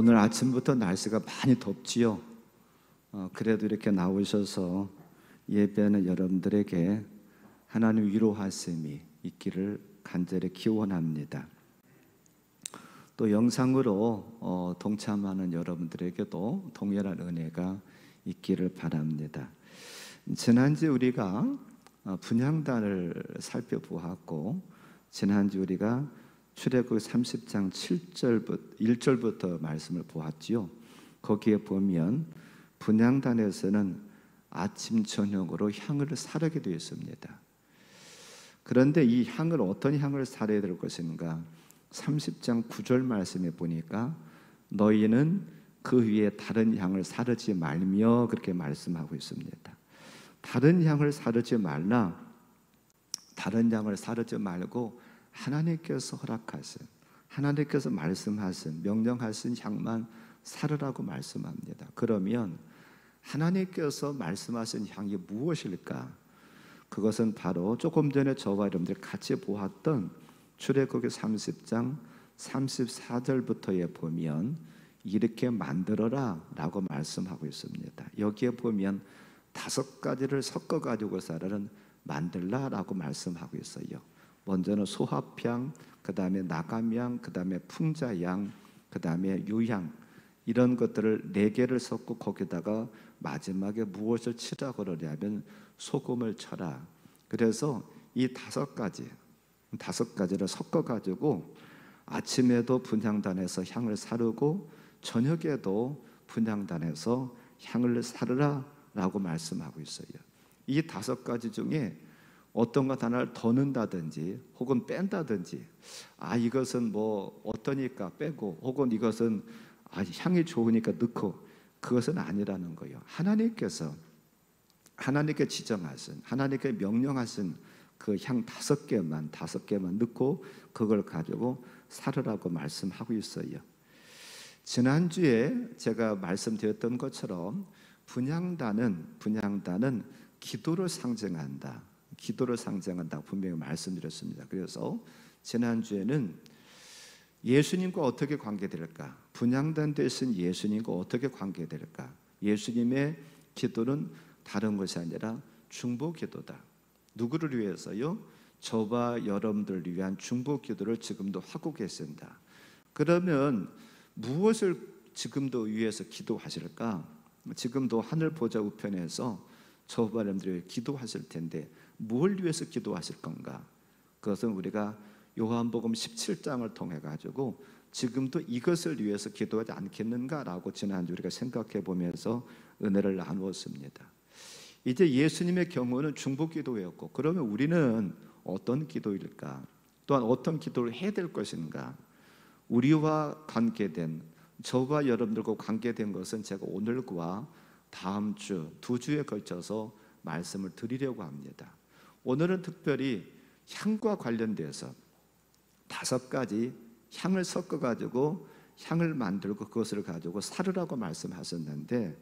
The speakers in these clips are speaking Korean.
오늘 아침부터 날씨가 많이 덥지요. 그래도 이렇게 나오셔서 예배하는 여러분들에게 하나님 위로하심이 있기를 간절히 기원합니다. 또 영상으로 동참하는 여러분들에게도 동일한 은혜가 있기를 바랍니다. 지난주 우리가 분향단을 살펴보았고, 지난주 우리가 출애굽 30장 1절부터 말씀을 보았지요. 거기에 보면 분향단에서는 아침 저녁으로 향을 사르게 되어 있습니다. 그런데 이 향을 어떤 향을 사려야 될 것인가? 30장 9절 말씀에 보니까 너희는 그 위에 다른 향을 사르지 말며 그렇게 말씀하고 있습니다. 다른 향을 사르지 말라. 다른 향을 사르지 말고 하나님께서 허락하신, 하나님께서 말씀하신, 명령하신 향만 사르라고 말씀합니다. 그러면 하나님께서 말씀하신 향이 무엇일까? 그것은 바로 조금 전에 저와 여러분들 같이 보았던 출애굽기 30장 34절부터에 보면 이렇게 만들어라 라고 말씀하고 있습니다. 여기에 보면 5가지를 섞어가지고서는 만들라 라고 말씀하고 있어요. 먼저는 소합향, 그 다음에 나감향, 그 다음에 풍자향, 그 다음에 유향, 이런 것들을 4개를 섞고 거기다가 마지막에 무엇을 치라고 그러냐면 소금을 쳐라. 그래서 이 5가지를 섞어가지고 아침에도 분향단에서 향을 사르고 저녁에도 분향단에서 향을 사르라 라고 말씀하고 있어요. 이 5가지 중에 어떤 것 하나를 더 넣는다든지 혹은 뺀다든지, 이것은 뭐 어떠니까 빼고, 혹은 이것은 향이 좋으니까 넣고, 그것은 아니라는 거예요. 하나님께 지정하신, 하나님께 명령하신 그 향 5개만 넣고 그걸 가지고 사르라고 말씀하고 있어요. 지난주에 제가 말씀드렸던 것처럼 분향단은 기도를 상징한다. 기도를 상징한다고 분명히 말씀드렸습니다. 그래서 지난주에는 예수님과 어떻게 관계될까? 분향단 대신 예수님과 어떻게 관계될까? 예수님의 기도는 다른 것이 아니라 중보 기도다. 누구를 위해서요? 저와 여러분들을 위한 중보 기도를 지금도 하고 계신다. 그러면 무엇을 지금도 위해서 기도하실까? 지금도 하늘 보좌 우편에서 저와 여러분들이 기도하실 텐데 뭘 위해서 기도하실 건가? 그것은 우리가 요한복음 17장을 통해 가지고 지금도 이것을 위해서 기도하지 않겠는가라고 지난주 우리가 생각해 보면서 은혜를 나누었습니다. 이제 예수님의 경우는 중보기도였고, 그러면 우리는 어떤 기도일까? 또한 어떤 기도를 해야 될 것인가? 우리와 관계된, 저와 여러분들과 관계된 것은 제가 오늘과 다음 주 2주에 걸쳐서 말씀을 드리려고 합니다. 오늘은 특별히 향과 관련돼서 5가지 향을 섞어가지고 향을 만들고 그것을 가지고 사르라고 말씀하셨는데,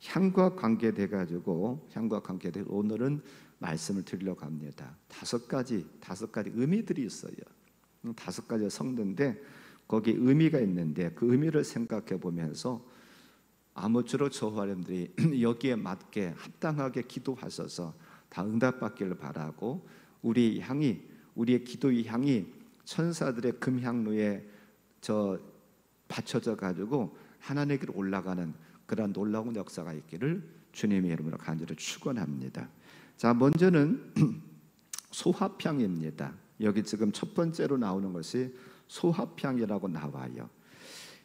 향과 관계돼가지고 오늘은 말씀을 드리려고 합니다. 5가지 의미들이 있어요. 5가지 섞는데 거기 의미가 있는데 그 의미를 생각해 보면서 아무쪼록 저와 여러분들이 여기에 맞게 합당하게 기도하셔서 다 응답받기를 바라고, 우리의 기도의 향이 천사들의 금향로에 받쳐져 가지고 하나님께로 올라가는 그런 놀라운 역사가 있기를 주님의 이름으로 간절히 축원합니다. 자, 먼저는 소합향입니다. 여기 지금 첫 번째로 나오는 것이 소합향이라고 나와요.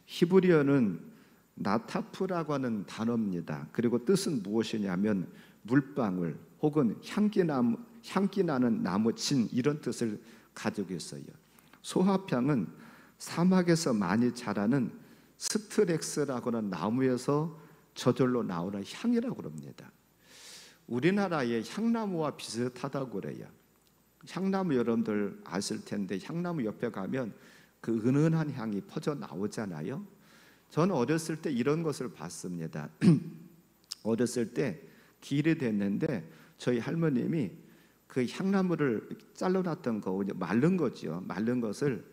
히브리어는 나타프라고 하는 단어입니다. 그리고 뜻은 무엇이냐면 물방울 혹은 향기 나는 나무 진, 이런 뜻을 가지고 있어요. 소합향은 사막에서 많이 자라는 스트렉스라고 하는 나무에서 저절로 나오는 향이라고 합니다. 우리나라의 향나무와 비슷하다고 그래요. 향나무 여러분들 아실 텐데 향나무 옆에 가면 그 은은한 향이 퍼져 나오잖아요. 저는 어렸을 때 이런 것을 봤습니다. 어렸을 때 길이 됐는데 저희 할머님이 그 향나무를 잘라놨던 거, 마른 거죠. 마른 것을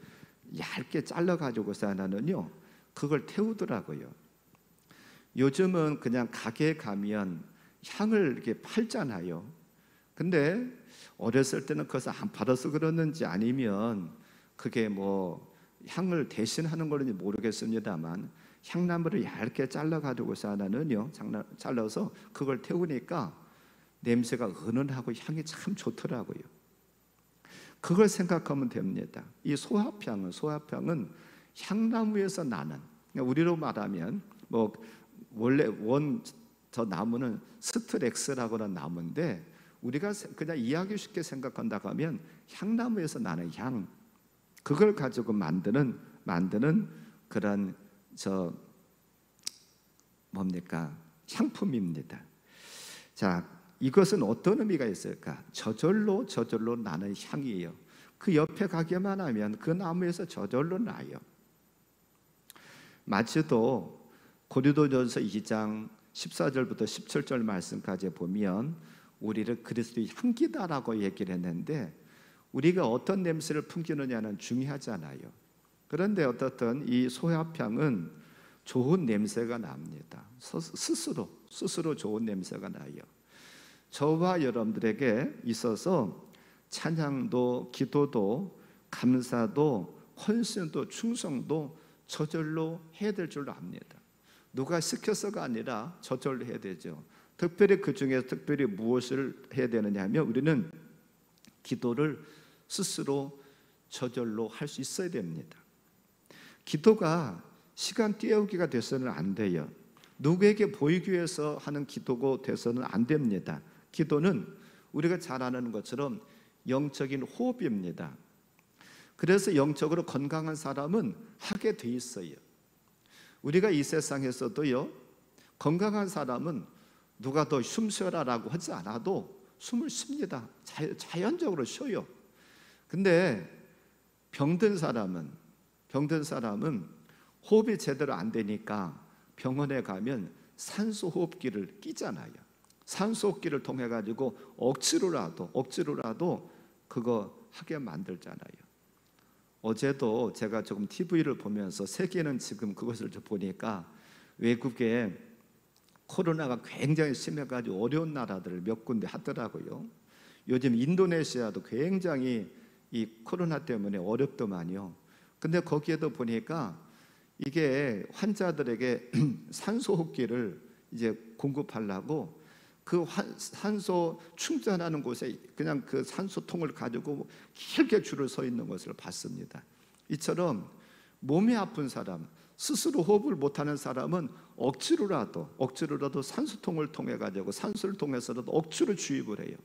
얇게 잘라가지고서 하나는요, 그걸 태우더라고요. 요즘은 그냥 가게에 가면 향을 이렇게 팔잖아요. 근데 어렸을 때는 그것을 안 팔아서 그러는지 아니면 그게 뭐 향을 대신하는 걸는지 모르겠습니다만, 향나무를 얇게 잘라가지고서 하나는요, 잘라서 그걸 태우니까 냄새가 은은하고 향이 참 좋더라고요. 그걸 생각하면 됩니다. 이 소합향은 향나무에서 나는, 우리로 말하면 뭐 원래 저 나무는 스트렉스라고 하는 나무인데, 우리가 그냥 이해하기 쉽게 생각한다고 하면 향나무에서 나는 향, 그걸 가지고 만드는 그런 향품입니다. 자, 이것은 어떤 의미가 있을까? 저절로 나는 향이에요. 그 옆에 가기만 하면 그 나무에서 저절로 나요. 마치도 고린도전서 2장 14절부터 17절 말씀까지 보면 우리를 그리스도의 향기다라고 얘기를 했는데, 우리가 어떤 냄새를 풍기느냐는 중요하잖아요. 그런데 어떻든 이 소합향은 좋은 냄새가 납니다. 스스로 좋은 냄새가 나요. 저와 여러분들에게 있어서 찬양도, 기도도, 감사도, 헌신도, 충성도 저절로 해야 될 줄로 압니다. 누가 시켜서가 아니라 저절로 해야 되죠. 특별히 그 중에서 특별히 무엇을 해야 되느냐 하면, 우리는 기도를 스스로 저절로 할 수 있어야 됩니다. 기도가 시간 때우기가 돼서는 안 돼요. 누구에게 보이기 위해서 하는 기도가 돼서는 안 됩니다. 기도는 우리가 잘 아는 것처럼 영적인 호흡입니다. 그래서 영적으로 건강한 사람은 하게 돼 있어요. 우리가 이 세상에서도요, 건강한 사람은 누가 더 숨 쉬어라라고 하지 않아도 숨을 쉽니다. 자연적으로 쉬어요. 근데 병든 사람은 호흡이 제대로 안 되니까 병원에 가면 산소 호흡기를 끼잖아요. 산소 호흡기를 통해 가지고 억지로라도 그거 하게 만들잖아요. 어제도 제가 조금 TV를 보면서 세계는 지금 그것을 보니까 외국에 코로나가 굉장히 심해가지고 어려운 나라들을 몇 군데 하더라고요. 요즘 인도네시아도 굉장히 이 코로나 때문에 어렵더만요. 근데 거기에도 보니까 이게 환자들에게 산소호흡기를 이제 공급하려고 그 산소 충전하는 곳에 그냥 그 산소통을 가지고 길게 줄을 서 있는 것을 봤습니다. 이처럼 몸이 아픈 사람, 스스로 호흡을 못하는 사람은 억지로라도 산소통을 통해 가지고 산소를 통해서라도 억지로 주입을 해요.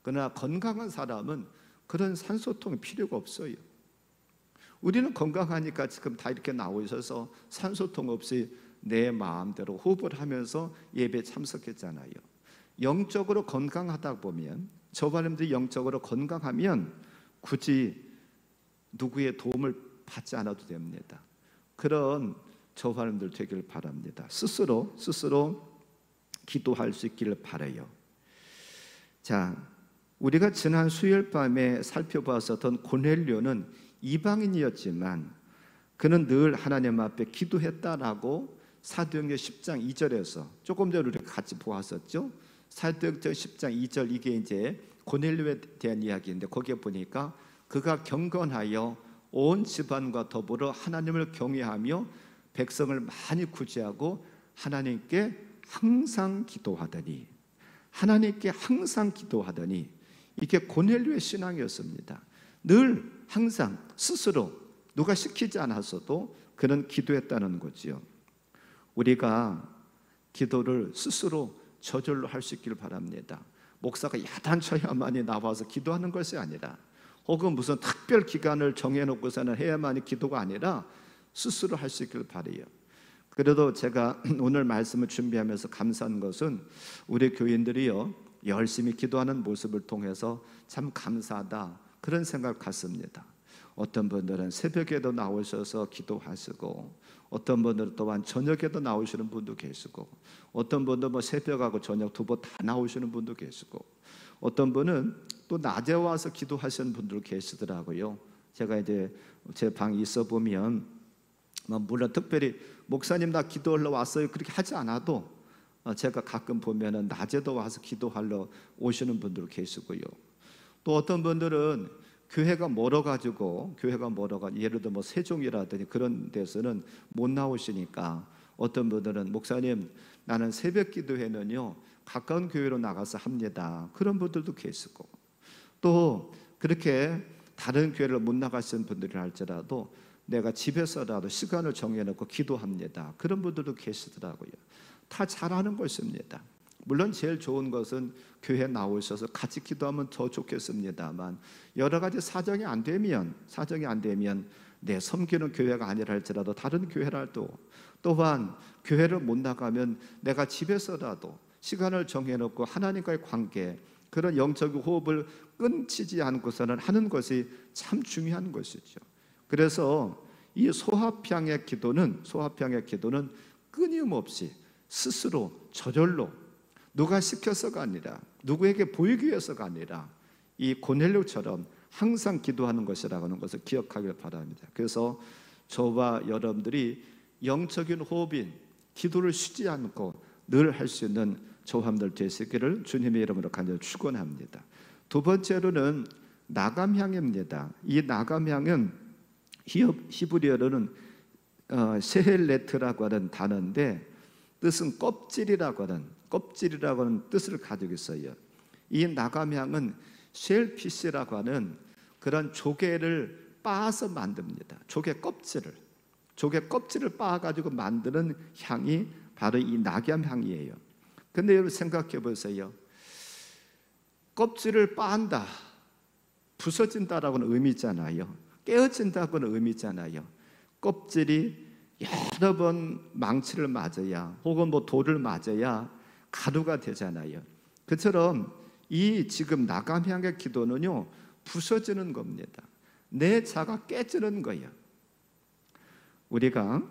그러나 건강한 사람은 그런 산소통이 필요가 없어요. 우리는 건강하니까 지금 다 이렇게 나와 있어서 산소통 없이 내 마음대로 호흡을 하면서 예배에 참석했잖아요. 영적으로 건강하다 보면, 저바님들이 영적으로 건강하면 굳이 누구의 도움을 받지 않아도 됩니다. 그런 저바님들 되길 바랍니다. 스스로 기도할 수 있기를 바라요. 자, 우리가 지난 수요일 밤에 살펴보았었던 고넬료는 이방인이었지만 그는 늘 하나님 앞에 기도했다라고 사도행전 10장 2절에서 조금 전에 우리가 같이 보았었죠. 사도행전 10장 2절, 이게 이제 고넬료에 대한 이야기인데, 거기에 보니까 그가 경건하여 온 집안과 더불어 하나님을 경외하며 백성을 많이 구제하고 하나님께 항상 기도하더니, 이게 고넬료의 신앙이었습니다. 늘 항상 스스로 누가 시키지 않았어도 그는 기도했다는 거지요. 우리가 기도를 스스로 저절로 할 수 있기를 바랍니다. 목사가 야단쳐야만이 나와서 기도하는 것이 아니라, 혹은 무슨 특별 기간을 정해놓고서는 해야만이 기도가 아니라 스스로 할 수 있기를 바라요. 그래도 제가 오늘 말씀을 준비하면서 감사한 것은 우리 교인들이요, 열심히 기도하는 모습을 통해서 참 감사하다, 그런 생각 같습니다. 어떤 분들은 새벽에도 나오셔서 기도하시고, 어떤 분들은 또한 저녁에도 나오시는 분도 계시고, 어떤 분도 뭐 새벽하고 저녁 두 번 다 나오시는 분도 계시고, 어떤 분은 또 낮에 와서 기도하시는 분들 계시더라고요. 제가 이제 제 방에 있어 보면 물론 특별히 목사님 나 기도하러 왔어요 그렇게 하지 않아도 제가 가끔 보면은 낮에도 와서 기도하러 오시는 분들 계시고요. 또 어떤 분들은 교회가 멀어가지고 예를 들어 뭐 세종이라든지 그런 데서는 못 나오시니까 어떤 분들은 목사님 나는 새벽 기도회는요 가까운 교회로 나가서 합니다. 그런 분들도 계시고, 또 그렇게 다른 교회를 못 나가시는 분들이 할지라도 내가 집에서라도 시간을 정해놓고 기도합니다. 그런 분들도 계시더라고요. 다 잘하는 것입니다. 물론 제일 좋은 것은 교회 나오셔서 같이 기도하면 더 좋겠습니다만 여러 가지 사정이 안 되면 내 섬기는 교회가 아니라 할지라도 다른 교회라도, 또한 교회를 못 나가면 내가 집에서라도 시간을 정해놓고 하나님과의 관계, 그런 영적 호흡을 끊치지 않고서는 하는 것이 참 중요한 것이죠. 그래서 이 소화평의 기도는 끊임없이 스스로 저절로 누가 시켜서가 아니라 누구에게 보이기 위해서가 아니라 이 고넬료처럼 항상 기도하는 것이라고 하는 것을 기억하길 바랍니다. 그래서 저와 여러분들이 영적인 호흡인 기도를 쉬지 않고 늘 할 수 있는 저와 여러분들 되시기를 주님의 이름으로 간절히 축원합니다. 두 번째로는 나감향입니다. 이 나감향은 히브리어로는 세헬레트라고 하는 단어인데 뜻은 껍질이라고 하는 뜻을 가지고 있어요. 이 나감향은 쉘피시라고 하는 그런 조개를 빻아서 만듭니다. 조개 껍질을 빻아가지고 만드는 향이 바로 이 나감향이에요. 근데 여러분 생각해 보세요. 껍질을 빻는다, 부서진다라고는 의미잖아요. 깨어진다고는 의미잖아요. 껍질이 여러 번 망치를 맞아야 혹은 뭐 돌을 맞아야 가루가 되잖아요. 그처럼 이 지금 나감향의 기도는요 부서지는 겁니다. 내 자가 깨지는 거예요. 우리가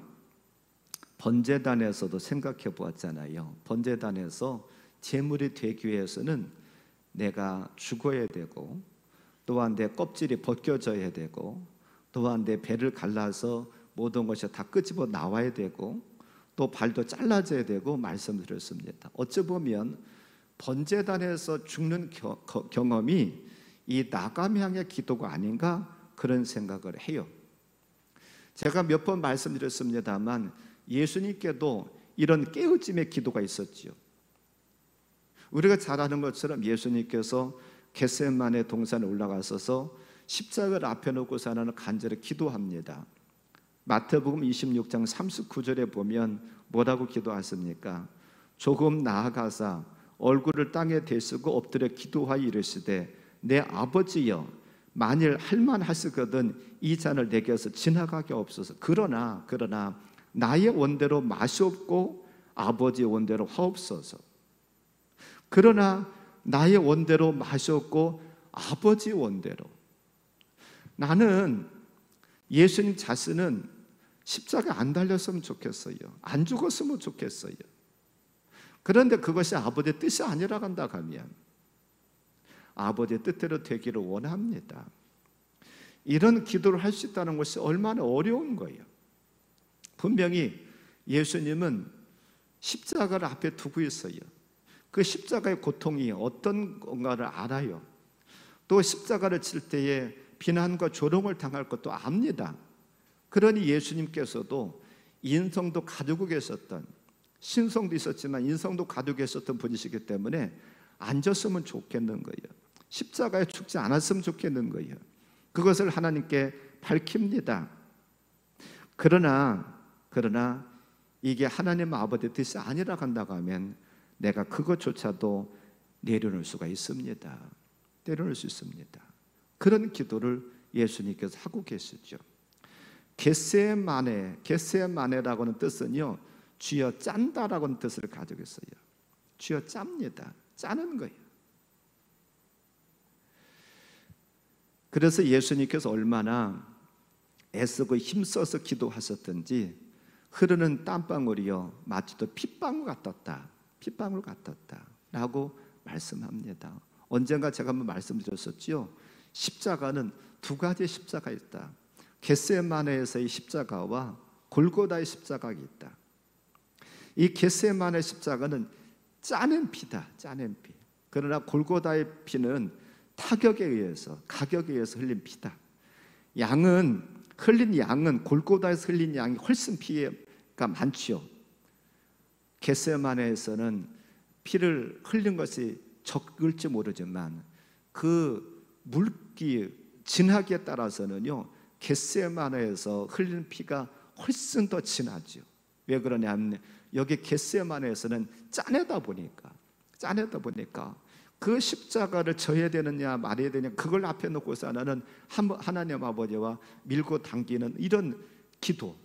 번제단에서도 생각해 보았잖아요. 번제단에서 제물이 되기 위해서는 내가 죽어야 되고, 또한 내 껍질이 벗겨져야 되고, 또한 내 배를 갈라서 모든 것이 다 끄집어 나와야 되고, 또 발도 잘라져야 되고 말씀드렸습니다. 어찌 보면 번제단에서 죽는 경험이 이 나감향의 기도가 아닌가 그런 생각을 해요. 제가 몇 번 말씀드렸습니다만 예수님께도 이런 깨어짐의 기도가 있었지요. 우리가 잘 아는 것처럼 예수님께서 겟세마네 동산에 올라가셔서 십자가를 앞에 놓고서 하나님 간절히 기도합니다. 마태복음 26장 39절에 보면 뭐라고 기도하십니까? 조금 나아가사 얼굴을 땅에 대시고 엎드려 기도하여 이르시되 내 아버지여 만일 할만하시거든 이 잔을 내게서 지나가게 없소서. 그러나 나의 원대로 마시옵고 아버지의 원대로 하옵소서. 그러나 나의 원대로 마시옵고 아버지의 원대로. 나는 예수님 자신은 십자가 안 달렸으면 좋겠어요. 안 죽었으면 좋겠어요. 그런데 그것이 아버지의 뜻이 아니라고 한다 하면 아버지의 뜻대로 되기를 원합니다. 이런 기도를 할 수 있다는 것이 얼마나 어려운 거예요. 분명히 예수님은 십자가를 앞에 두고 있어요. 그 십자가의 고통이 어떤 건가를 알아요. 또 십자가를 칠 때에 비난과 조롱을 당할 것도 압니다. 그러니 예수님께서도 인성도 가지고 계셨던, 신성도 있었지만 인성도 가지고 계셨던 분이시기 때문에 앉았으면 좋겠는 거예요. 십자가에 죽지 않았으면 좋겠는 거예요. 그것을 하나님께 밝힙니다. 그러나 이게 하나님 아버지의 뜻이 아니라 간다고 하면 내가 그것조차도 내려놓을 수가 있습니다. 내려놓을 수 있습니다. 그런 기도를 예수님께서 하고 계시죠. 겟세마네라고 하는 뜻은요 쥐어 짠다라고 하는 뜻을 가지고 있어요. 쥐어 짭니다. 짜는 거예요. 그래서 예수님께서 얼마나 애쓰고 힘써서 기도하셨던지 흐르는 땀방울이요 마치도 핏방울 같았다 라고 말씀합니다. 언젠가 제가 한번 말씀드렸었죠. 십자가는 두 가지의 십자가 있다. 겟세마네에서의 십자가와 골고다의 십자가가 있다. 이 겟세마네 십자가는 짜낸 피다. 짜낸 피. 그러나 골고다의 피는 타격에 의해서, 가격에 의해서 흘린 피다. 흘린 양은 골고다에서 흘린 양이 훨씬 피가 많지요. 겟세마네에서는 피를 흘린 것이 적을지 모르지만 그 물기 진하기에 따라서는요, 겟세마네에서 흘리는 피가 훨씬 더 진하죠. 왜 그러냐면 여기 겟세마네에서는 짜내다 보니까 그 십자가를 져야 되느냐 말아야 되느냐 그걸 앞에 놓고서 나는 하나님 아버지와 밀고 당기는 이런 기도,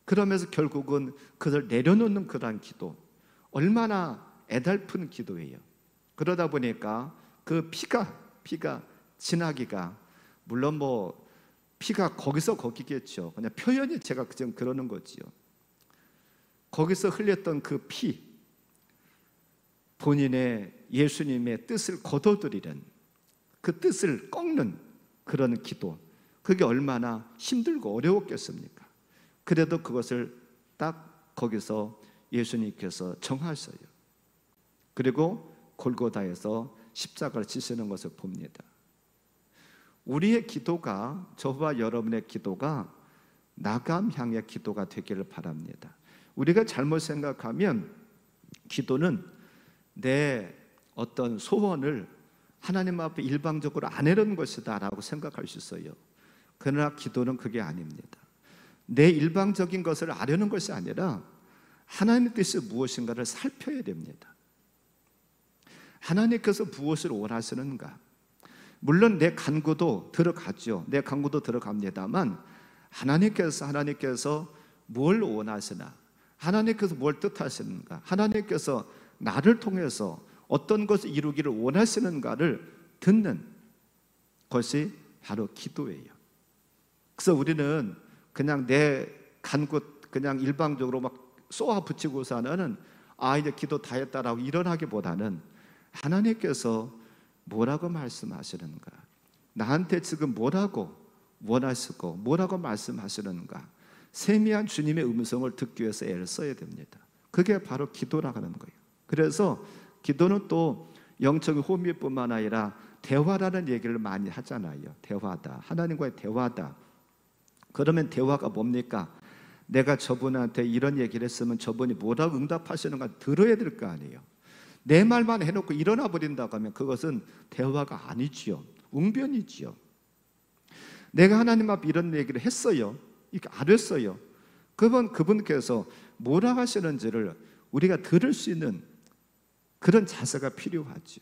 그러면서 결국은 그걸 내려놓는 그러한 기도, 얼마나 애달픈 기도예요. 그러다 보니까 그 피가 진하기가, 물론 뭐 피가 거기서 거기겠죠. 그냥 표현이 제가 그냥 그러는 거지요. 거기서 흘렸던 그 피, 본인의 예수님의 뜻을 거둬들이는, 그 뜻을 꺾는 그런 기도, 그게 얼마나 힘들고 어려웠겠습니까? 그래도 그것을 딱 거기서 예수님께서 정하셔요. 그리고 골고다에서 십자가를 지시는 것을 봅니다. 우리의 기도가, 저와 여러분의 기도가 나감 향의 기도가 되기를 바랍니다. 우리가 잘못 생각하면 기도는 내 어떤 소원을 하나님 앞에 일방적으로 아내는 것이다 라고 생각할 수 있어요. 그러나 기도는 그게 아닙니다. 내 일방적인 것을 아려는 것이 아니라 하나님의 뜻이 무엇인가를 살펴야 됩니다. 하나님께서 무엇을 원하시는가? 물론 내 간구도 들어가죠. 내 간구도 들어갑니다만 하나님께서 뭘 원하시나? 하나님께서 뭘 뜻하시는가? 하나님께서 나를 통해서 어떤 것을 이루기를 원하시는가를 듣는 것이 바로 기도예요. 그래서 우리는 그냥 내 간구 그냥 일방적으로 막 쏘아 붙이고서는 이제 기도 다 했다라고 일어나기보다는 하나님께서 뭐라고 말씀하시는가, 나한테 지금 뭐라고 원하시고 뭐라고 말씀하시는가, 세미한 주님의 음성을 듣기 위해서 애를 써야 됩니다. 그게 바로 기도라고 하는 거예요. 그래서 기도는 또 영적인 호흡뿐만 아니라 대화라는 얘기를 많이 하잖아요. 대화다, 하나님과의 대화다. 그러면 대화가 뭡니까? 내가 저분한테 이런 얘기를 했으면 저분이 뭐라고 응답하시는가 들어야 될 거 아니에요. 내 말만 해놓고 일어나 버린다고 하면 그것은 대화가 아니지요. 웅변이지요. 내가 하나님 앞에 이런 얘기를 했어요. 이렇게 알았어요. 그분께서 뭐라고 하시는지를 우리가 들을 수 있는 그런 자세가 필요하죠.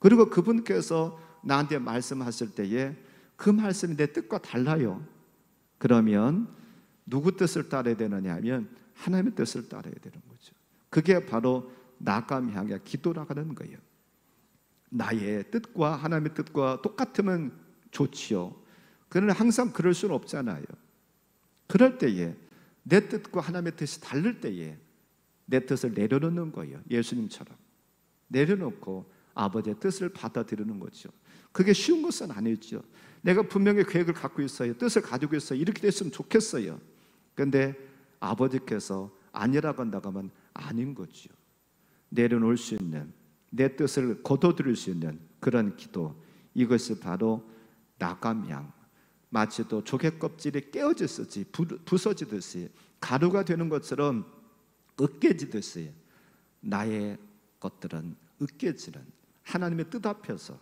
그리고 그분께서 나한테 말씀하실 때에 그 말씀이 내 뜻과 달라요. 그러면 누구 뜻을 따라야 되느냐 하면 하나님의 뜻을 따라야 되는 거죠. 그게 바로 나감 향의 기도라고 하는 거예요. 나의 뜻과 하나님의 뜻과 똑같으면 좋지요. 그러나 항상 그럴 수는 없잖아요. 그럴 때에 내 뜻과 하나님의 뜻이 다를 때에 내 뜻을 내려놓는 거예요. 예수님처럼 내려놓고 아버지의 뜻을 받아들이는 거죠. 그게 쉬운 것은 아니죠. 내가 분명히 계획을 갖고 있어요. 뜻을 가지고 있어요. 이렇게 됐으면 좋겠어요. 그런데 아버지께서 아니라고 한다고 하면 아닌 거죠. 내려놓을 수 있는, 내 뜻을 거둬들일 수 있는 그런 기도, 이것이 바로 나감향, 마치 또 조개 껍질이 깨어지듯이 부서지듯이 가루가 되는 것처럼 으깨지듯이 나의 것들은 으깨지는 하나님의 뜻 앞에서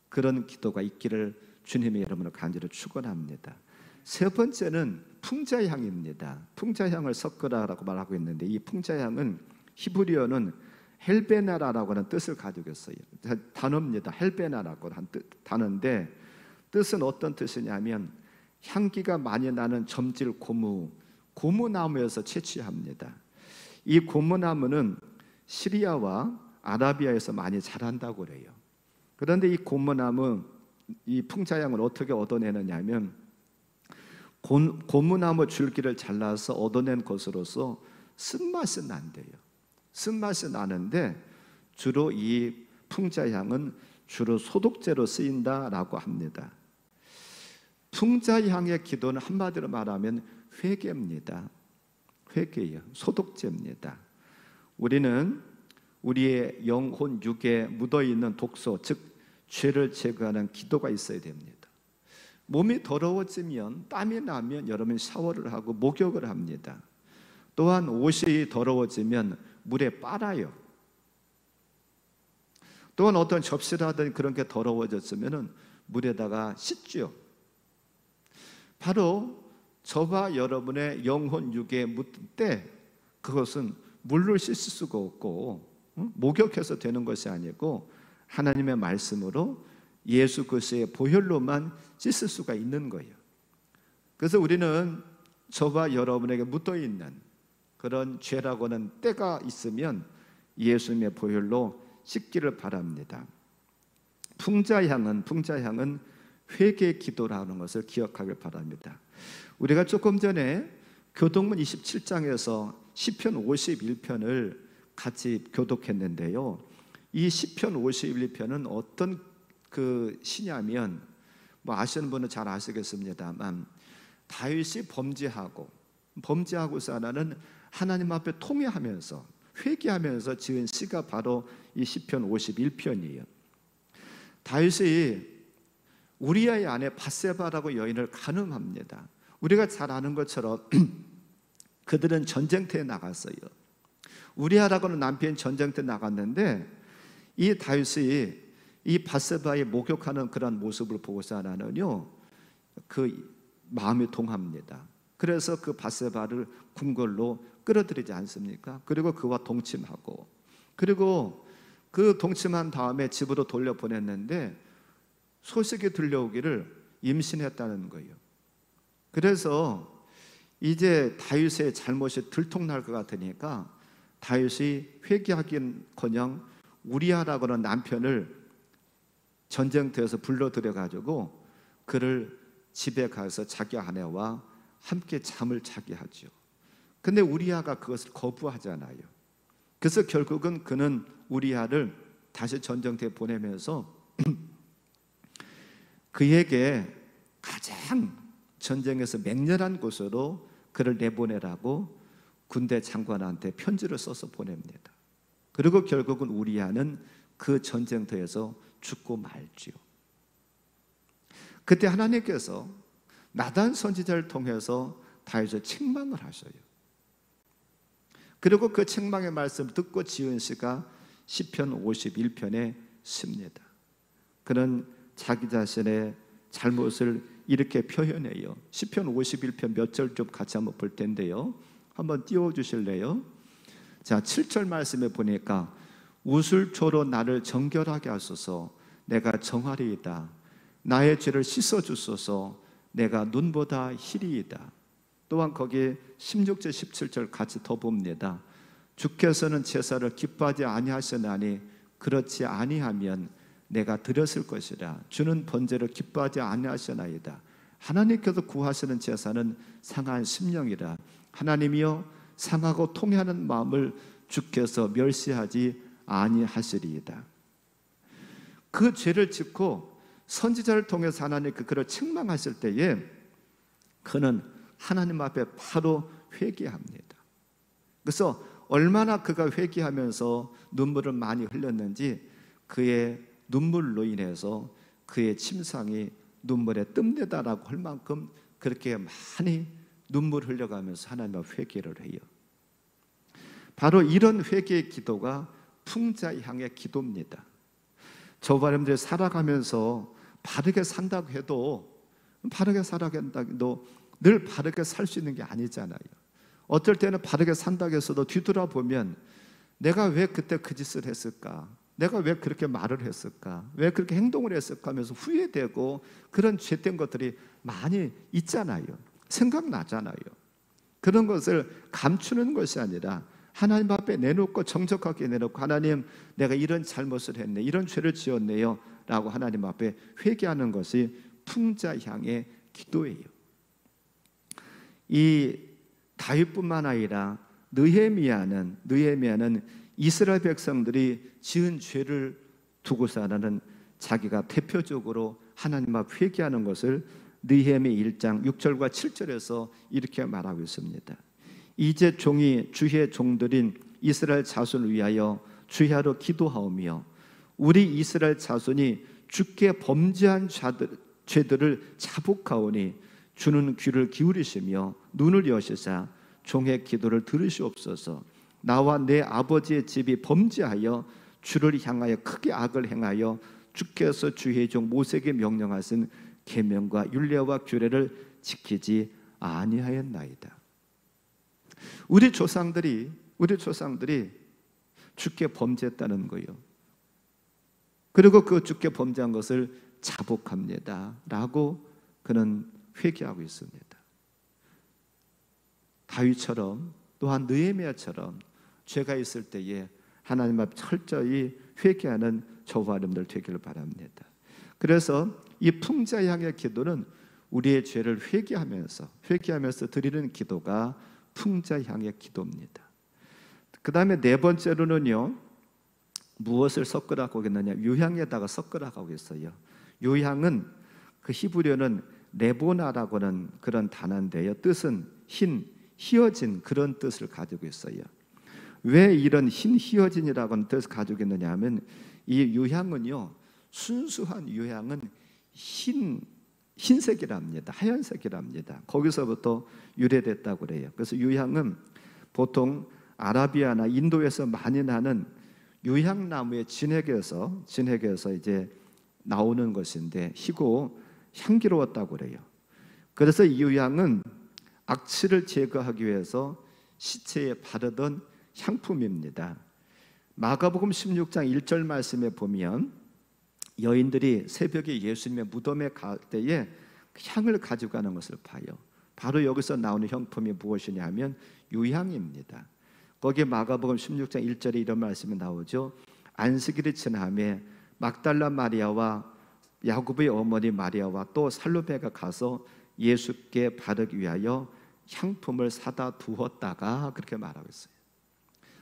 그런 기도가 있기를 주님의 이름으로 간절히 축원합니다. 세 번째는 풍자향입니다. 풍자향을 섞으라라고 말하고 있는데, 이 풍자향은 히브리어는 헬베나라라고 하는 뜻을 가지고 있어요. 단어입니다. 헬베나라고 하는 단어인데 뜻은 어떤 뜻이냐면 향기가 많이 나는 점질 고무나무에서 채취합니다. 이 고무나무는 시리아와 아라비아에서 많이 자란다고 그래요. 그런데 이 고무나무, 이 풍자향을 어떻게 얻어내느냐 하면 고무나무 줄기를 잘라서 얻어낸 것으로서 쓴맛이 난대요. 쓴맛이 나는데 주로 이 풍자향은 주로 소독제로 쓰인다라고 합니다. 풍자향의 기도는 한마디로 말하면 회개입니다. 회개예요. 소독제입니다. 우리는 우리의 영혼 육에 묻어있는 독소, 즉 죄를 제거하는 기도가 있어야 됩니다. 몸이 더러워지면, 땀이 나면 여러분 샤워를 하고 목욕을 합니다. 또한 옷이 더러워지면 물에 빨아요. 또한 어떤 접시라든 그런 게 더러워졌으면 물에다가 씻죠. 바로 저와 여러분의 영혼 육에 묻을 때 그것은 물로 씻을 수가 없고 목욕해서 되는 것이 아니고 하나님의 말씀으로 예수 그리스도의 보혈로만 씻을 수가 있는 거예요. 그래서 우리는 저와 여러분에게 묻어있는 그런 죄라고는 때가 있으면 예수님의 보혈로 씻기를 바랍니다. 풍자향은 회개 기도라는 것을 기억하길 바랍니다. 우리가 조금 전에 교동문 27장에서 시편 51편을 같이 교독했는데요. 이 시편 51편은 어떤 그 시냐면 아시는 분은 잘 아시겠습니다만 다윗이 범죄하고서는 하나님 앞에 통회하면서 회개하면서 지은 시가 바로 이 시편 51편이에요. 다윗이 우리아의 아내 밧세바라고 여인을 간음합니다. 우리가 잘 아는 것처럼 그들은 전쟁터에 나갔어요. 우리아라고는 남편이 전쟁터에 나갔는데 이 다윗이 이 밧세바의 목욕하는 그런 모습을 보고서는요 그 마음이 동합니다. 그래서 그 밧세바를 궁궐로 끌어들이지 않습니까? 그리고 그와 동침하고, 그리고 그 동침한 다음에 집으로 돌려보냈는데 소식이 들려오기를 임신했다는 거예요. 그래서 이제 다윗의 잘못이 들통날 것 같으니까 다윗이 회개하긴커녕 우리아라고는 남편을 전쟁터에서 불러들여가지고 그를 집에 가서 자기 아내와 함께 잠을 자게 하죠. 근데 우리아가 그것을 거부하잖아요. 그래서 결국은 그는 우리아를 다시 전쟁터에 보내면서 그에게 가장 전쟁에서 맹렬한 곳으로 그를 내보내라고 군대 장관한테 편지를 써서 보냅니다. 그리고 결국은 우리아는 그 전쟁터에서 죽고 말지요. 그때 하나님께서 나단 선지자를 통해서 다윗을 책망을 하셔요. 그리고 그 책망의 말씀을 듣고 지은 시가 시편 51편에 씁니다. 그는 자기 자신의 잘못을 이렇게 표현해요. 시편 51편 몇 절 좀 같이 한번 볼 텐데요. 한번 띄워주실래요? 자, 7절 말씀에 보니까 우슬초로 나를 정결하게 하소서. 내가 정하리이다. 나의 죄를 씻어주소서. 내가 눈보다 희리이다. 또한 거기에 16절 17절 같이 더 봅니다. 주께서는 제사를 기뻐하지 아니하시나니 그렇지 아니하면 내가 드렸을 것이라. 주는 번제를 기뻐하지 아니하시나이다. 하나님께서 구하시는 제사는 상한 심령이라. 하나님이여 상하고 통회하는 마음을 주께서 멸시하지 아니하시리이다. 그 죄를 짓고 선지자를 통해서 하나님께 그를 책망하실 때에 그는 하나님 앞에 바로 회개합니다. 그래서 얼마나 그가 회개하면서 눈물을 많이 흘렸는지 그의 눈물로 인해서 그의 침상이 눈물에 뜸내다라고 할 만큼 그렇게 많이 눈물 흘려가면서 하나님 앞에 회개를 해요. 바로 이런 회개의 기도가 풍자향의 기도입니다. 저와 여러분들이 살아가면서 바르게 산다고 해도 늘 바르게 살 수 있는 게 아니잖아요. 어떨 때는 바르게 산다고 해서도 뒤돌아보면 내가 왜 그때 그 짓을 했을까? 내가 왜 그렇게 말을 했을까? 왜 그렇게 행동을 했을까? 하면서 후회되고 그런 죄된 것들이 많이 있잖아요. 생각나잖아요. 그런 것을 감추는 것이 아니라 하나님 앞에 내놓고 정직하게 내놓고 하나님 내가 이런 잘못을 했네, 이런 죄를 지었네요 라고 하나님 앞에 회개하는 것이 풍자향의 기도예요. 이 다윗뿐만 아니라 느헤미야는 이스라엘 백성들이 지은 죄를 두고서는 자기가 대표적으로 하나님 앞 회개하는 것을 느헤미 1장 6절과 7절에서 이렇게 말하고 있습니다. 이제 종이 주의 종들인 이스라엘 자손을 위하여 주야로 기도하오며 우리 이스라엘 자손이 주께 범죄한 죄들을 자복하오니 주는 귀를 기울이시며 눈을 여시사 종의 기도를 들으시옵소서. 나와 내 아버지의 집이 범죄하여 주를 향하여 크게 악을 행하여 주께서 주의 종 모세에게 명령하신 계명과 율례와 규례를 지키지 아니하였나이다. 우리 조상들이 주께 범죄했다는 거예요. 그리고 그 주께 범죄한 것을 자복합니다 라고 그는 회개하고 있습니다. 다윗처럼 또한 느헤미야처럼 죄가 있을 때에 하나님 앞 철저히 회개하는 저와 여러분들 되기를 바랍니다. 그래서 이 풍자향의 기도는 우리의 죄를 회개하면서 드리는 기도가 풍자향의 기도입니다. 그 다음에 네 번째로는요, 무엇을 섞으라고 하겠느냐? 유향에다가 섞으라고 하겠어요. 유향은 그 히브리어는 레보나라고 하는 그런 단어인데요, 뜻은 흰, 희어진 그런 뜻을 가지고 있어요. 왜 이런 흰 희어진이라고 하는 뜻을 가지고 있느냐 하면 이 유향은요, 순수한 유향은 흰색이랍니다. 하얀색이랍니다. 거기서부터 유래됐다고 그래요. 그래서 유향은 보통 아라비아나 인도에서 많이 나는 유향나무의 진액에서 이제 나오는 것인데 희고 향기로웠다고 그래요. 그래서 이 유향은 악취를 제거하기 위해서 시체에 바르던 향품입니다. 마가복음 16장 1절 말씀에 보면 여인들이 새벽에 예수님의 무덤에 갈 때에 향을 가지고 가는 것을 봐요. 바로 여기서 나오는 향품이 무엇이냐 하면 유향입니다. 거기에 마가복음 16장 1절에 이런 말씀이 나오죠. 안식일이 지나매 막달라 마리아와 야고보의 어머니 마리아와 또 살로베가 가서 예수께 바르기 위하여 향품을 사다 두었다가 그렇게 말하고 있어요.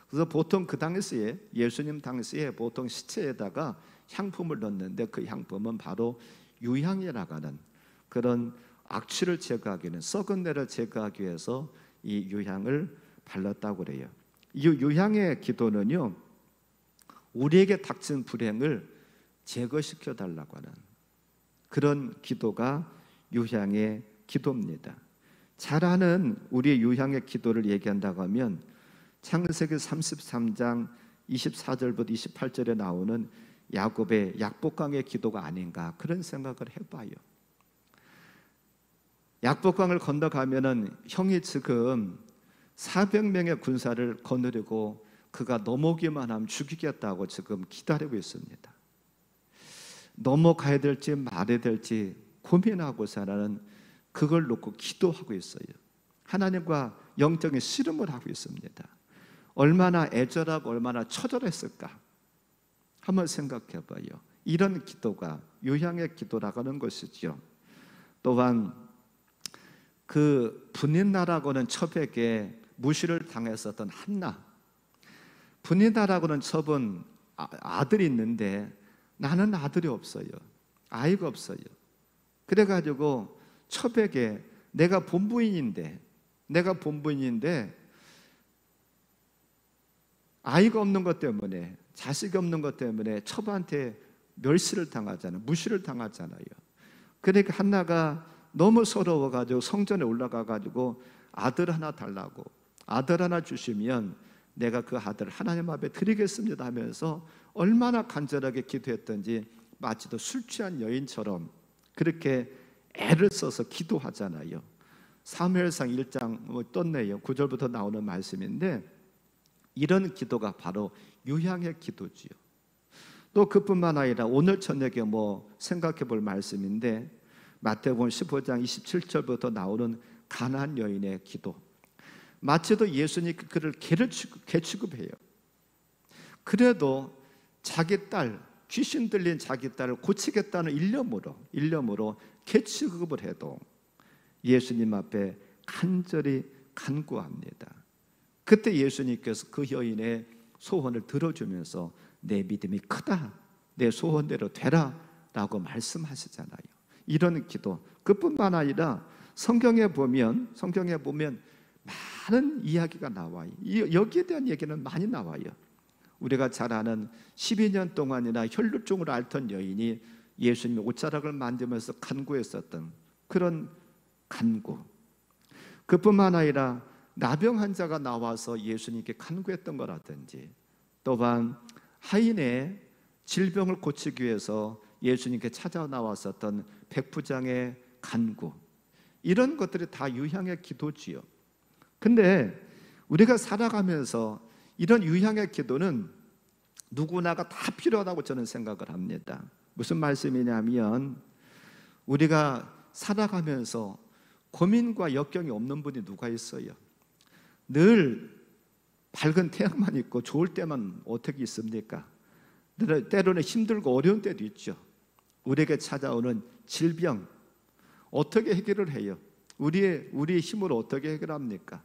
그래서 보통 그 당시에 예수님 당시에 보통 시체에다가 향품을 넣는데 그 향품은 바로 유향이라고 하는 그런 악취를 제거하기 위해 썩은 내를 제거하기 위해서 이 유향을 발랐다고 그래요. 이 유향의 기도는요, 우리에게 닥친 불행을 제거시켜 달라고 하는 그런 기도가 유향의 기도입니다. 잘 아는 우리의 유향의 기도를 얘기한다고 하면 창세기 33장 24절부터 28절에 나오는 야곱의 약복강의 기도가 아닌가 그런 생각을 해봐요. 약복강을 건너가면은 형이 지금 400명의 군사를 거느리고 그가 넘어오기만 하면 죽이겠다고 지금 기다리고 있습니다. 넘어가야 될지 말아야 될지 고민하고 살아는 그걸 놓고 기도하고 있어요. 하나님과 영적인 씨름을 하고 있습니다. 얼마나 애절하고 얼마나 처절했을까 한번 생각해 봐요. 이런 기도가 유향의 기도라고 하는 것이죠. 또한 그 분인나라고 하는 첩에게 무시를 당했었던 한나, 분인나라고 하는 첩은 아들이 있는데 나는 아들이 없어요. 아이가 없어요. 그래가지고 첩에게 내가 본부인인데 아이가 없는 것 때문에 자식이 없는 것 때문에 첩한테 멸시를 당하잖아요. 무시를 당하잖아요. 그러니까 한나가 너무 서러워가지고 성전에 올라가가지고 아들 하나 달라고, 아들 하나 주시면 내가 그 아들 하나님 앞에 드리겠습니다 하면서 얼마나 간절하게 기도했던지 마치도 술 취한 여인처럼 그렇게 애를 써서 기도하잖아요. 사무엘상 1장 떴네요. 9절부터 나오는 말씀인데 이런 기도가 바로 유향의 기도지요. 또 그뿐만 아니라 오늘 저녁에 생각해 볼 말씀인데 마태복음 15장 27절부터 나오는 가나안 여인의 기도. 마치도 예수님 그를 개 취급해요. 그래도 자기 딸, 귀신 들린 자기 딸을 고치겠다는 일념으로 개 취급을 해도 예수님 앞에 간절히 간구합니다. 그때 예수님께서 그 여인의 소원을 들어주면서 내 믿음이 크다, 내 소원대로 되라 라고 말씀하시잖아요. 이런 기도, 그뿐만 아니라 성경에 보면 많은 이야기가 나와요. 여기에 대한 얘기는 많이 나와요. 우리가 잘 아는 12년 동안이나 혈루증을 앓던 여인이 예수님의 옷자락을 만지면서 간구했었던 그런 간구, 그뿐만 아니라 나병 환자가 나와서 예수님께 간구했던 거라든지, 또한 하인의 질병을 고치기 위해서 예수님께 찾아 나왔었던 백부장의 간구, 이런 것들이 다 유향의 기도지요. 근데 우리가 살아가면서 이런 유향의 기도는 누구나가 다 필요하다고 저는 생각을 합니다. 무슨 말씀이냐면, 우리가 살아가면서 고민과 역경이 없는 분이 누가 있어요? 늘 밝은 태양만 있고 좋을 때만 어떻게 있습니까? 때로는 힘들고 어려운 때도 있죠. 우리에게 찾아오는 질병 어떻게 해결을 해요? 우리의 힘으로 어떻게 해결합니까?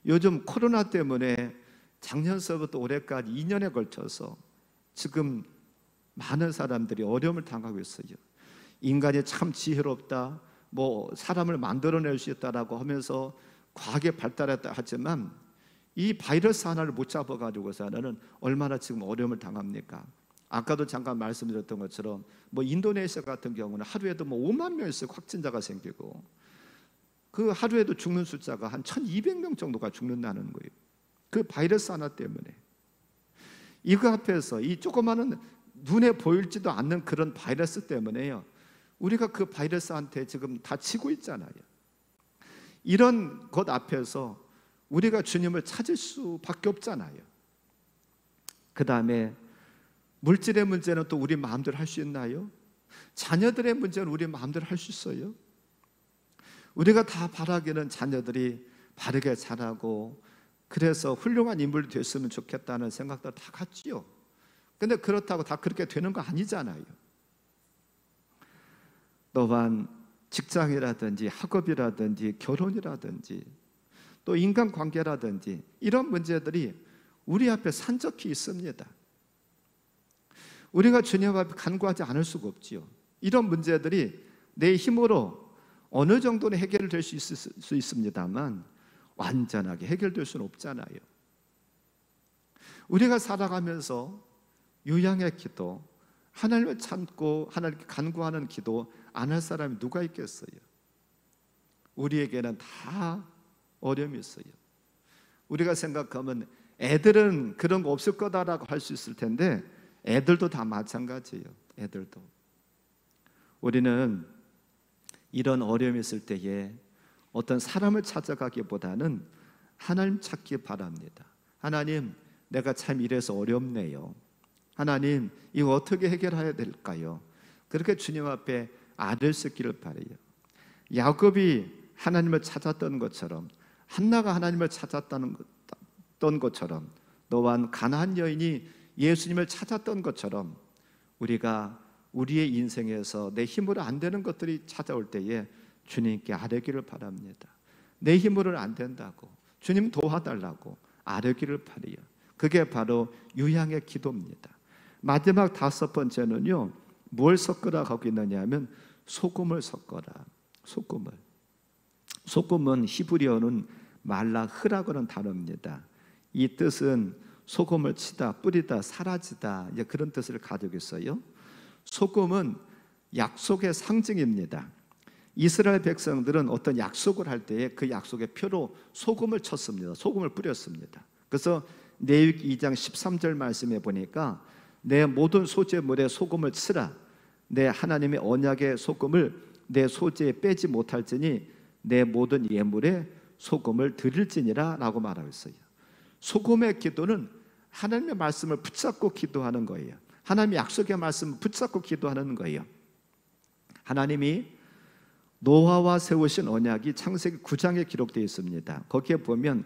요즘 코로나 때문에 작년서부터 올해까지 2년에 걸쳐서 지금 많은 사람들이 어려움을 당하고 있어요. 인간이 참 지혜롭다, 사람을 만들어낼 수 있다라고 하면서 과학에 발달했다 하지만 이 바이러스 하나를 못 잡아가지고서는 얼마나 지금 어려움을 당합니까? 아까도 잠깐 말씀드렸던 것처럼 인도네시아 같은 경우는 하루에도 5만 명씩 확진자가 생기고, 그 하루에도 죽는 숫자가 한 1200명 정도가 죽는다는 거예요. 그 바이러스 하나 때문에. 이거 앞에서 이 조그마한 눈에 보일지도 않는 그런 바이러스 때문에요, 우리가 그 바이러스한테 지금 다치고 있잖아요. 이런 것 앞에서 우리가 주님을 찾을 수밖에 없잖아요. 그 다음에 물질의 문제는 또 우리 마음대로 할 수 있나요? 자녀들의 문제는 우리 마음대로 할 수 있어요? 우리가 다 바라기는 자녀들이 바르게 자라고 그래서 훌륭한 인물이 됐으면 좋겠다는 생각도 다 같지요. 근데 그렇다고 다 그렇게 되는 거 아니잖아요. 또한 직장이라든지 학업이라든지 결혼이라든지 또 인간관계라든지 이런 문제들이 우리 앞에 산적히 있습니다. 우리가 주님 앞에 간구하지 않을 수가 없지요. 이런 문제들이 내 힘으로 어느 정도는 해결될 수 있습니다만 완전하게 해결될 수는 없잖아요. 우리가 살아가면서 유향의 기도, 하나님을 찾고 하나님께 간구하는 기도 안 할 사람이 누가 있겠어요? 우리에게는 다 어려움이 있어요. 우리가 생각하면 애들은 그런 거 없을 거다라고 할 수 있을 텐데 애들도 다 마찬가지예요. 애들도. 우리는 이런 어려움이 있을 때에 어떤 사람을 찾아가기보다는 하나님 찾기 바랍니다. 하나님, 내가 참 이래서 어렵네요. 하나님, 이거 어떻게 해결해야 될까요? 그렇게 주님 앞에 아뢰 수 있기를 바라요. 야곱이 하나님을 찾았던 것처럼, 한나가 하나님을 찾았던 것처럼, 또한 가나안 여인이 예수님을 찾았던 것처럼 우리가 우리의 인생에서 내 힘으로 안 되는 것들이 찾아올 때에 주님께 아뢰기를 바랍니다. 내 힘으로는 안 된다고, 주님 도와달라고 아뢰기를 바라요. 그게 바로 유향의 기도입니다. 마지막 5번째는요, 뭘 섞으라 하고 있느냐 하면 소금을 섞어라. 소금은 히브리어는 말라흐라고는 단어입니다. 이 뜻은 소금을 치다, 뿌리다, 사라지다, 이제 그런 뜻을 가지고 있어요. 소금은 약속의 상징입니다. 이스라엘 백성들은 어떤 약속을 할 때에 그 약속의 표로 소금을 쳤습니다. 소금을 뿌렸습니다. 그래서 레위기 2장 13절 말씀에 보니까 내 모든 소재물에 소금을 치라. 내 하나님의 언약의 소금을 내 소재에 빼지 못할지니 내 모든 예물에 소금을 드릴지니라 라고 말하고 있어요. 소금의 기도는 하나님의 말씀을 붙잡고 기도하는 거예요. 하나님의 약속의 말씀을 붙잡고 기도하는 거예요. 하나님이 노아와 세우신 언약이 창세기 9장에 기록되어 있습니다. 거기에 보면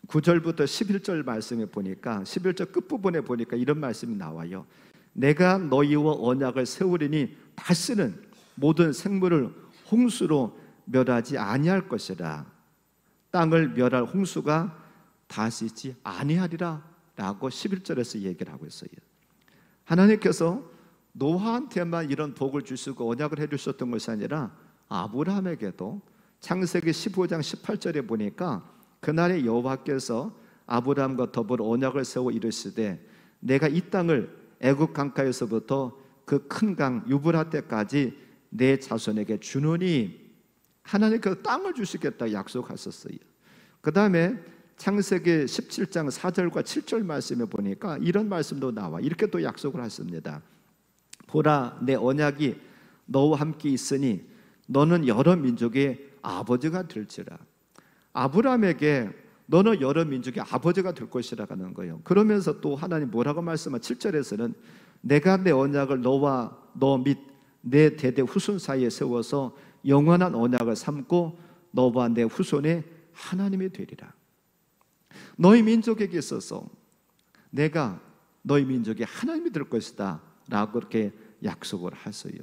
9절부터 11절 말씀에 보니까 11절 끝부분에 보니까 이런 말씀이 나와요. 내가 너희와 언약을 세우리니 다시는 모든 생물을 홍수로 멸하지 아니할 것이라. 땅을 멸할 홍수가 다시 있지 아니하리라 라고 11절에서 얘기를 하고 있어요. 하나님께서 노아한테만 이런 복을 주시고 언약을 해주셨던 것이 아니라 아브라함에게도 창세기 15장 18절에 보니까 그날에 여호와께서 아브라함과 더불어 언약을 세워 이르시되 내가 이 땅을 애굽 강가에서부터 그 큰 강 유브라데까지 내 자손에게 주노니, 하나님 그 땅을 주시겠다 약속하셨어요. 그 다음에 창세기 17장 4절과 7절 말씀에 보니까 이런 말씀도 나와 이렇게 또 약속을 하십니다. 보라, 내 언약이 너와 함께 있으니 너는 여러 민족의 아버지가 될지라. 아브라함에게 너는 여러 민족의 아버지가 될 것이라고 하는 거예요. 그러면서 또 하나님 뭐라고 말씀하 7절에서는 내가 내 언약을 너와 너 및 내 대대 후손 사이에 세워서 영원한 언약을 삼고 너와 내 후손의 하나님이 되리라. 너희 민족에게 있어서 내가 너희 민족의 하나님이 될 것이다 라고 그렇게 약속을 하세요.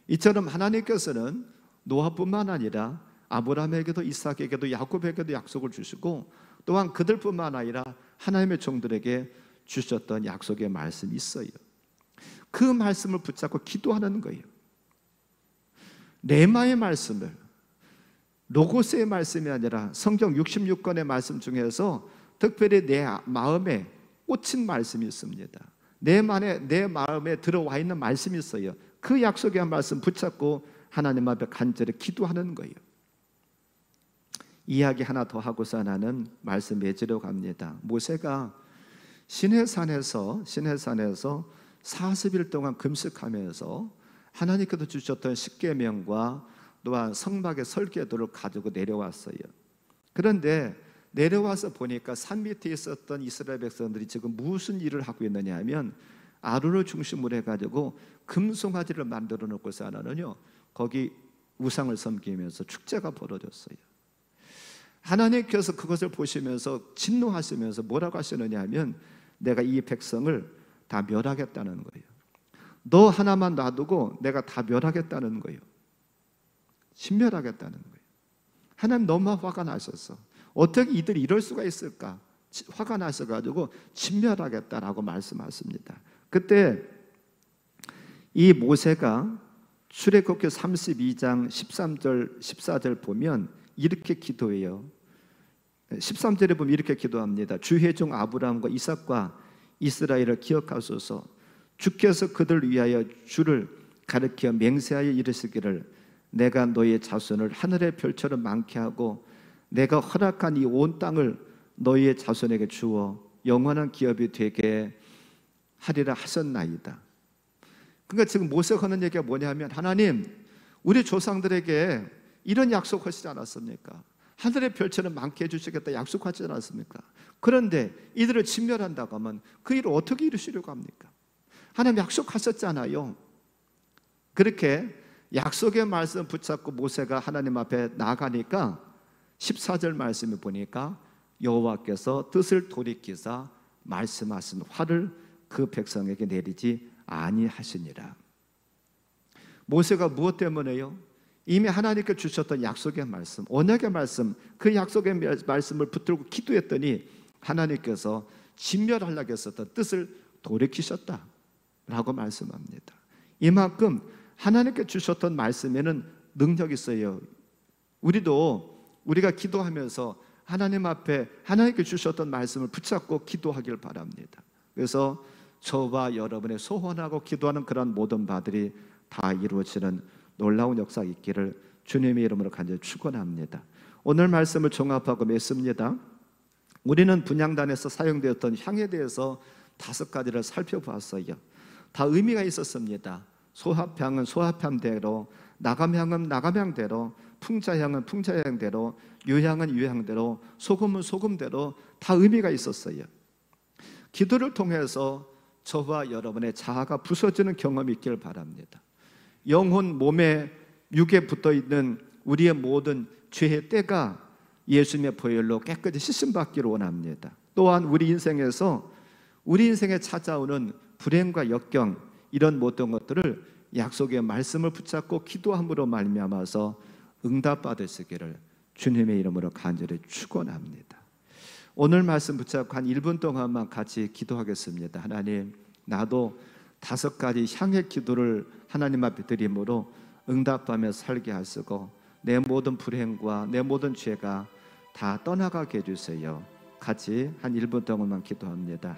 이처럼 하나님께서는 노아뿐만 아니라 아브라함에게도 이삭에게도 야곱에게도 약속을 주시고 또한 그들뿐만 아니라 하나님의 종들에게 주셨던 약속의 말씀이 있어요. 그 말씀을 붙잡고 기도하는 거예요. 레마의 말씀을, 로고스의 말씀이 아니라 성경 66권의 말씀 중에서 특별히 내 마음에 꽂힌 말씀이 있습니다. 내 마음에 들어와 있는 말씀이 있어요. 그 약속의 한 말씀 붙잡고 하나님 앞에 간절히 기도하는 거예요. 이야기 하나 더 하고서 나는 말씀 맺으러 갑니다. 모세가 시내산에서 40일 동안 금식하면서 하나님께서 주셨던 십계명과 또한 성막의 설계도를 가지고 내려왔어요. 그런데 내려와서 보니까 산 밑에 있었던 이스라엘 백성들이 지금 무슨 일을 하고 있느냐 하면 아론을 중심으로 해가지고 금송아지를 만들어 놓고서 하나는요 거기 우상을 섬기면서 축제가 벌어졌어요. 하나님께서 그것을 보시면서 진노하시면서 뭐라고 하시느냐 하면 내가 이 백성을 다 멸하겠다는 거예요. 너 하나만 놔두고 내가 다 멸하겠다는 거예요. 진멸하겠다는 거예요. 하나님 너무 화가 나셨어. 어떻게 이들이 이럴 수가 있을까? 화가 나셔가지고 진멸하겠다라고 말씀하십니다. 그때 이 모세가 출애굽기 32장 13절 14절 보면 이렇게 기도해요. 13절에 보면 이렇게 기도합니다. 주의 종 아브라함과 이삭과 이스라엘을 기억하소서. 주께서 그들 위하여 주를 가르쳐 맹세하여 이르시기를 내가 너의 자손을 하늘의 별처럼 많게 하고 내가 허락한 이 온 땅을 너희의 자손에게 주어 영원한 기업이 되게 하리라 하셨나이다. 그러니까 지금 모세가 하는 얘기가 뭐냐면 하나님 우리 조상들에게 이런 약속하시지 않았습니까? 하늘의 별처럼 많게 해주시겠다 약속하지 않았습니까? 그런데 이들을 진멸한다고 하면 그 일을 어떻게 이루시려고 합니까? 하나님 약속하셨잖아요. 그렇게 약속의 말씀 붙잡고 모세가 하나님 앞에 나가니까 14절 말씀을 보니까 여호와께서 뜻을 돌이키사 말씀하신 화를 그 백성에게 내리지 아니하시니라. 모세가 무엇 때문에요? 이미 하나님께 주셨던 약속의 말씀, 언약의 말씀, 그 약속의 말씀을 붙들고 기도했더니 하나님께서 진멸하려고 했었던 뜻을 돌이키셨다라고 말씀합니다. 이만큼 하나님께 주셨던 말씀에는 능력이 있어요. 우리가 기도하면서 하나님 앞에 하나님께 주셨던 말씀을 붙잡고 기도하길 바랍니다. 그래서 저와 여러분의 소원하고 기도하는 그런 모든 바들이 다 이루어지는 놀라운 역사가 있기를 주님의 이름으로 간절히 축원합니다. 오늘 말씀을 종합하고 맺습니다. 우리는 분향단에서 사용되었던 향에 대해서 5가지를 살펴보았어요. 다 의미가 있었습니다. 소합향은 소합향대로, 나감향은 나감향대로, 풍자향은 풍자향대로, 유향은 유향대로, 소금은 소금대로 다 의미가 있었어요. 기도를 통해서 저와 여러분의 자아가 부서지는 경험이 있기를 바랍니다. 영혼, 몸에, 육에 붙어있는 우리의 모든 죄의 때가 예수님의 보혈로 깨끗이 씻음받기를 원합니다. 또한 우리 인생에 찾아오는 불행과 역경, 이런 모든 것들을 약속의 말씀을 붙잡고 기도함으로 말미암아서 응답받으시기를 주님의 이름으로 간절히 축원합니다. 오늘 말씀 붙잡고 한 1분 동안만 같이 기도하겠습니다. 하나님, 나도 5가지 향의 기도를 하나님 앞에 드림으로 응답하며 살게 하시고 내 모든 불행과 내 모든 죄가 다 떠나가게 해주세요. 같이 한 1분 동안만 기도합니다.